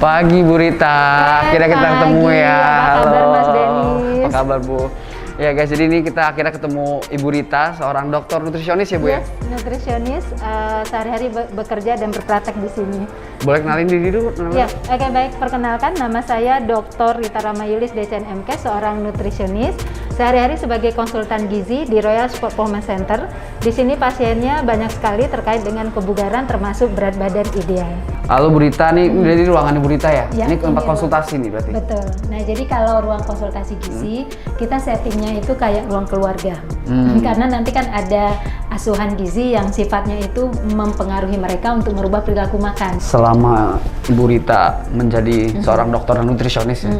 Pagi Bu Rita, akhirnya kita ketemu ya. Apa kabar Mas Dennis? Apa kabar Bu? Ya guys, jadi ini kita akhirnya ketemu Ibu Rita, seorang dokter nutrisionis ya Bu ya? Yes, nutrisionis, sehari-hari bekerja dan berpraktek di sini. Boleh kenalin diri dulu? Ya, oke baik. Perkenalkan, nama saya Dr. Rita Ramayulis, DCNMK, seorang nutrisionis. Sehari-hari sebagai konsultan gizi di Royal Sport Performance Center. Di sini pasiennya banyak sekali terkait dengan kebugaran, termasuk berat badan ideal. Halo Bu Rita, nih dari ruangan Ibu Rita ya? Ya, ini tempat ini konsultasi nih berarti? Betul. Nah, jadi kalau ruang konsultasi gizi, kita settingnya itu kayak ruang keluarga. Karena nanti kan ada asuhan gizi yang sifatnya itu mempengaruhi mereka untuk merubah perilaku makan. Selama Ibu Rita menjadi seorang dokter dan nutrisionis ya,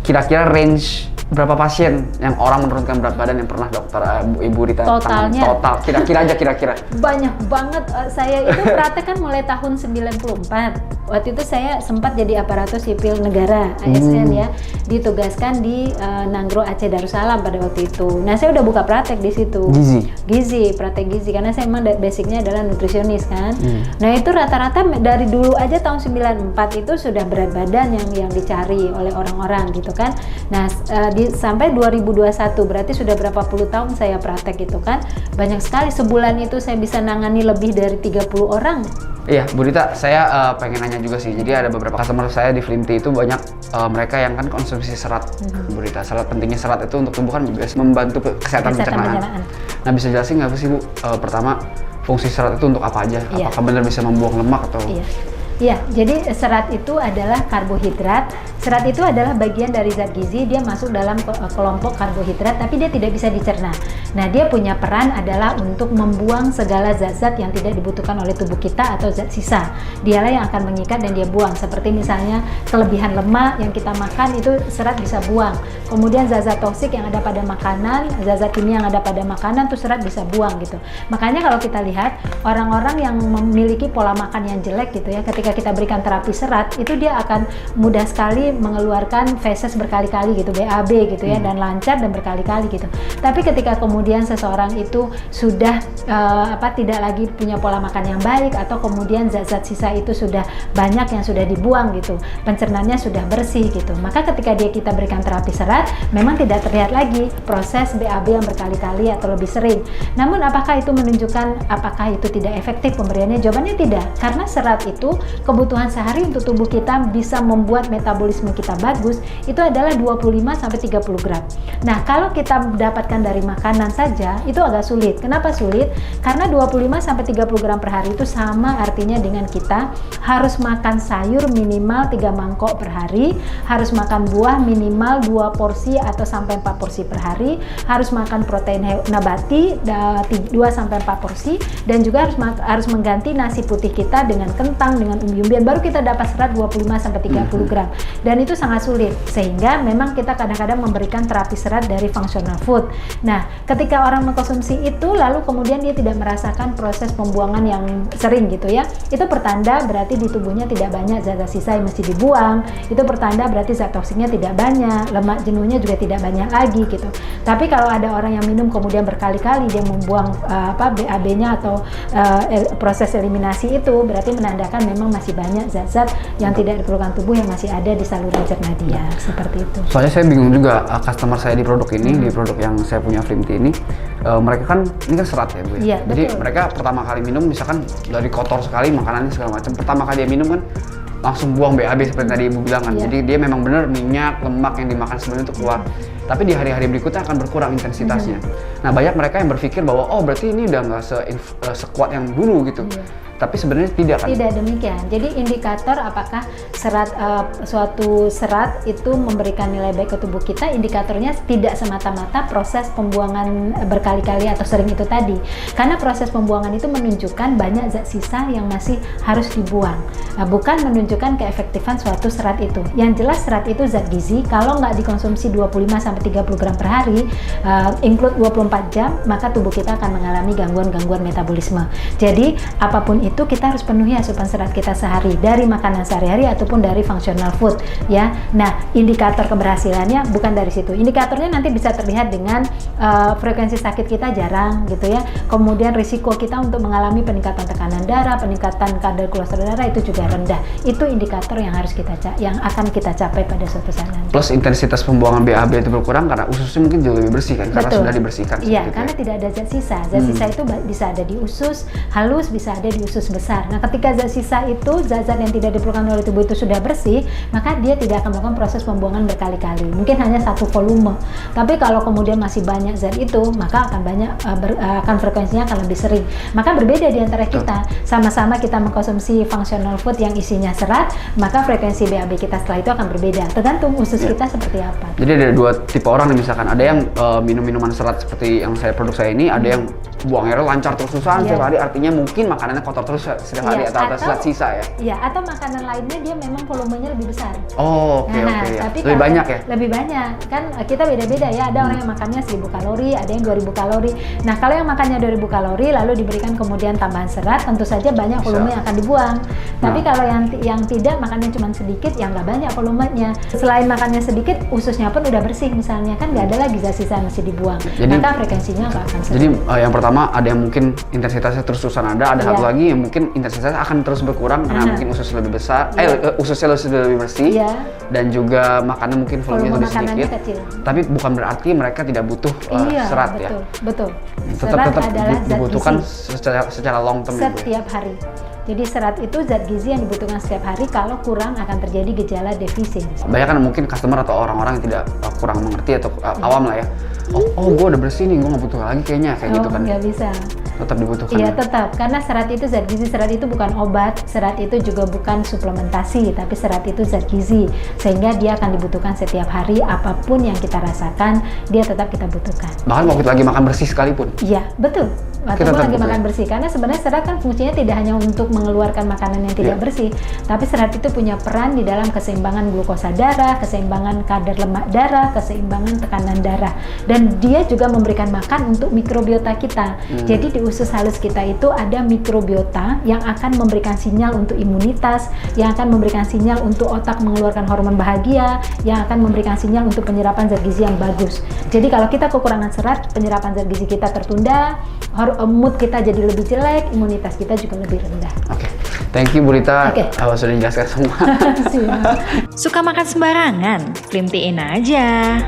kira-kira range berapa pasien yang orang menurunkan berat badan yang pernah dokter Ibu Rita Totalnya? Total, kira-kira aja kira-kira. Banyak banget. Saya itu praktek kan mulai tahun 94. Waktu itu saya sempat jadi aparatur sipil negara, ASN ya, ditugaskan di Nanggro Aceh Darussalam pada waktu itu. Nah, saya udah buka praktek di situ. Gizi, praktek gizi, karena saya emang basicnya adalah nutrisionis kan. Nah, itu rata-rata dari dulu aja tahun 94 itu sudah berat badan yang dicari oleh orang-orang gitu kan. Nah, sampai 2021 berarti sudah berapa puluh tahun saya praktek gitu kan. Banyak sekali, sebulan itu saya bisa nangani lebih dari 30 orang. Iya, Bu Rita, saya pengen nanya juga sih. Jadi ada beberapa customer saya di Flimty itu banyak mereka yang kan konsumsi serat. Bu Rita, pentingnya serat itu untuk tubuh kan juga membantu kesehatan pencernaan. Nah, bisa jelasin nggak sih Bu, pertama fungsi serat itu untuk apa aja? Iya. Apakah benar bisa membuang lemak atau? Iya, jadi serat itu adalah karbohidrat. Serat itu adalah bagian dari zat gizi, dia masuk dalam kelompok karbohidrat, tapi dia tidak bisa dicerna. Nah, dia punya peran adalah untuk membuang segala zat-zat yang tidak dibutuhkan oleh tubuh kita atau zat sisa. Dialah yang akan mengikat dan dia buang. Seperti misalnya kelebihan lemak yang kita makan itu serat bisa buang. Kemudian zat-zat toksik yang ada pada makanan, zat-zat kimia yang ada pada makanan tuh serat bisa buang gitu. Makanya kalau kita lihat orang-orang yang memiliki pola makan yang jelek gitu ya, ketika kita berikan terapi serat itu dia akan mudah sekali mengeluarkan feses berkali-kali gitu, BAB gitu ya, dan lancar dan berkali-kali gitu. Tapi ketika kemudian seseorang itu sudah tidak lagi punya pola makan yang baik, atau kemudian zat-zat sisa itu sudah banyak yang sudah dibuang gitu, pencernaannya sudah bersih gitu, maka ketika kita berikan terapi serat memang tidak terlihat lagi proses BAB yang berkali-kali atau lebih sering. Namun apakah itu menunjukkan apakah itu tidak efektif pemberiannya? Jawabannya tidak, karena serat itu kebutuhan sehari untuk tubuh kita bisa membuat metabolisme kita bagus itu adalah 25-30 gram. Nah, kalau kita dapatkan dari makanan saja itu agak sulit. Kenapa sulit? Karena 25-30 gram per hari itu sama artinya dengan kita harus makan sayur minimal 3 mangkok per hari, harus makan buah minimal 2 porsi atau sampai 4 porsi per hari, harus makan protein nabati 2-4 porsi, dan juga harus mengganti nasi putih kita dengan kentang, dengan umbi-umbian, baru kita dapat serat 25-30 gram. Dan itu sangat sulit, sehingga memang kita kadang-kadang memberikan terapi serat dari functional food. Nah, ketika orang mengkonsumsi itu lalu kemudian dia tidak merasakan proses pembuangan yang sering gitu ya, itu pertanda berarti di tubuhnya tidak banyak zat-zat sisa yang mesti dibuang. Itu pertanda berarti zat toksiknya tidak banyak, lemak jenuhnya juga tidak banyak lagi gitu. Tapi kalau ada orang yang minum kemudian berkali-kali dia membuang BAB-nya atau proses eliminasi, itu berarti menandakan memang masih banyak zat-zat yang tidak diperlukan tubuh yang masih ada di saluran cerna dia, seperti itu. Soalnya saya bingung juga, customer saya di produk ini, di produk yang saya punya Flimty ini, mereka kan ini kan serat ya Bu ya. Iya, jadi betul. mereka pertama kali minum misalkan dari kotor sekali makanannya segala macam, pertama kali dia minum kan langsung buang BAB seperti tadi Ibu bilang kan. Jadi dia memang benar minyak, lemak yang dimakan sebelumnya itu keluar. Tapi di hari-hari berikutnya akan berkurang intensitasnya. Nah, banyak mereka yang berpikir bahwa oh berarti ini udah nggak sekuat yang dulu gitu. Tapi sebenarnya tidak kan? Tidak demikian. Jadi indikator apakah suatu serat itu memberikan nilai baik ke tubuh kita, indikatornya tidak semata-mata proses pembuangan berkali-kali atau sering itu tadi. Karena proses pembuangan itu menunjukkan banyak zat sisa yang masih harus dibuang. Bukan menunjukkan keefektifan suatu serat itu. Yang jelas serat itu zat gizi, kalau nggak dikonsumsi 25-30 sampai 30 gram per hari, include 24 jam, maka tubuh kita akan mengalami gangguan-gangguan metabolisme. Jadi apapun itu kita harus penuhi asupan serat kita sehari dari makanan sehari-hari ataupun dari functional food ya. Nah, indikator keberhasilannya bukan dari situ. Indikatornya nanti bisa terlihat dengan frekuensi sakit kita jarang gitu ya. Kemudian risiko kita untuk mengalami peningkatan tekanan darah, peningkatan kadar kolesterol darah itu juga rendah. Itu indikator yang harus yang akan kita capai pada suatu saat nanti. Plus intensitas pembuangan BAB itu berkurang karena ususnya mungkin jauh lebih bersih kan, karena sudah dibersihkan. Iya, karena tidak ada zat sisa. Zat sisa itu bisa ada di usus halus, bisa ada di usus besar. Nah, ketika zat sisa itu, zat-zat yang tidak diperlukan oleh tubuh itu sudah bersih, maka dia tidak akan melakukan proses pembuangan berkali-kali. Mungkin hanya satu volume. Tapi kalau kemudian masih banyak zat itu, maka akan akan frekuensinya akan lebih sering. Maka berbeda di antara kita. Sama-sama kita mengkonsumsi functional food yang isinya serat, maka frekuensi BAB kita setelah itu akan berbeda. Tergantung usus kita seperti apa. Jadi ada dua tipe orang nih, misalkan ada yang minum minuman serat seperti yang produk saya ini, ada yang buang airnya lancar terus-terusan setiap hari, artinya mungkin makanannya kotor terus setiap hari atau serat sisa ya. Iya, atau makanan lainnya dia memang volumenya lebih besar. Oh, oke. Tapi lebih banyak ya? Lebih banyak. Kan kita beda-beda ya. Ada orang yang makannya 1000 kalori, ada yang 2000 kalori. Nah, kalau yang makannya 2000 kalori lalu diberikan kemudian tambahan serat, tentu saja banyak volume yang akan dibuang. Tapi kalau yang tidak makannya cuma sedikit, yang nggak banyak volumenya. Selain makannya sedikit, ususnya pun udah bersih misalnya, kan nggak ada lagi zat sisa yang masih dibuang. Maka frekuensinya nggak akan sering. Jadi yang pertama ada yang mungkin intensitasnya terus-terusan ada satu lagi yang mungkin intensitasnya akan terus berkurang karena mungkin ususnya lebih besar, ususnya sudah lebih bersih, dan juga makannya mungkin volumenya lebih sedikit. Kecil. Tapi bukan berarti mereka tidak butuh serat ya. Betul. Tetap adalah zat dibutuhkan gizi. secara long term setiap hari. Jadi serat itu zat gizi yang dibutuhkan setiap hari, kalau kurang akan terjadi gejala defisien. Banyak kan mungkin customer atau orang-orang yang tidak kurang mengerti atau awam lah ya. Oh gue udah bersih nih, gue nggak butuh lagi kayaknya, kayak gitu kan. Nggak bisa. Tetap dibutuhkan. Iya, tetap. Karena serat itu zat gizi. Serat itu bukan obat, serat itu juga bukan suplementasi, tapi serat itu zat gizi. Sehingga dia akan dibutuhkan setiap hari, apapun yang kita rasakan, dia tetap kita butuhkan. Bahkan waktu lagi makan bersih sekalipun. Iya, betul. Ataupun lagi makan bersih, karena sebenarnya serat kan fungsinya tidak hanya untuk mengeluarkan makanan yang tidak bersih, tapi serat itu punya peran di dalam keseimbangan glukosa darah, keseimbangan kadar lemak darah, keseimbangan tekanan darah, dan dia juga memberikan makan untuk mikrobiota kita. Jadi di usus halus kita itu ada mikrobiota yang akan memberikan sinyal untuk imunitas, yang akan memberikan sinyal untuk otak mengeluarkan hormon bahagia, yang akan memberikan sinyal untuk penyerapan zat gizi yang bagus. Jadi kalau kita kekurangan serat, penyerapan zat gizi kita tertunda, mood kita jadi lebih jelek, imunitas kita juga lebih rendah. Oke. Thank you Bu Rita, sudah dijelaskan semua. Suka makan sembarangan? Slim Tea-in aja.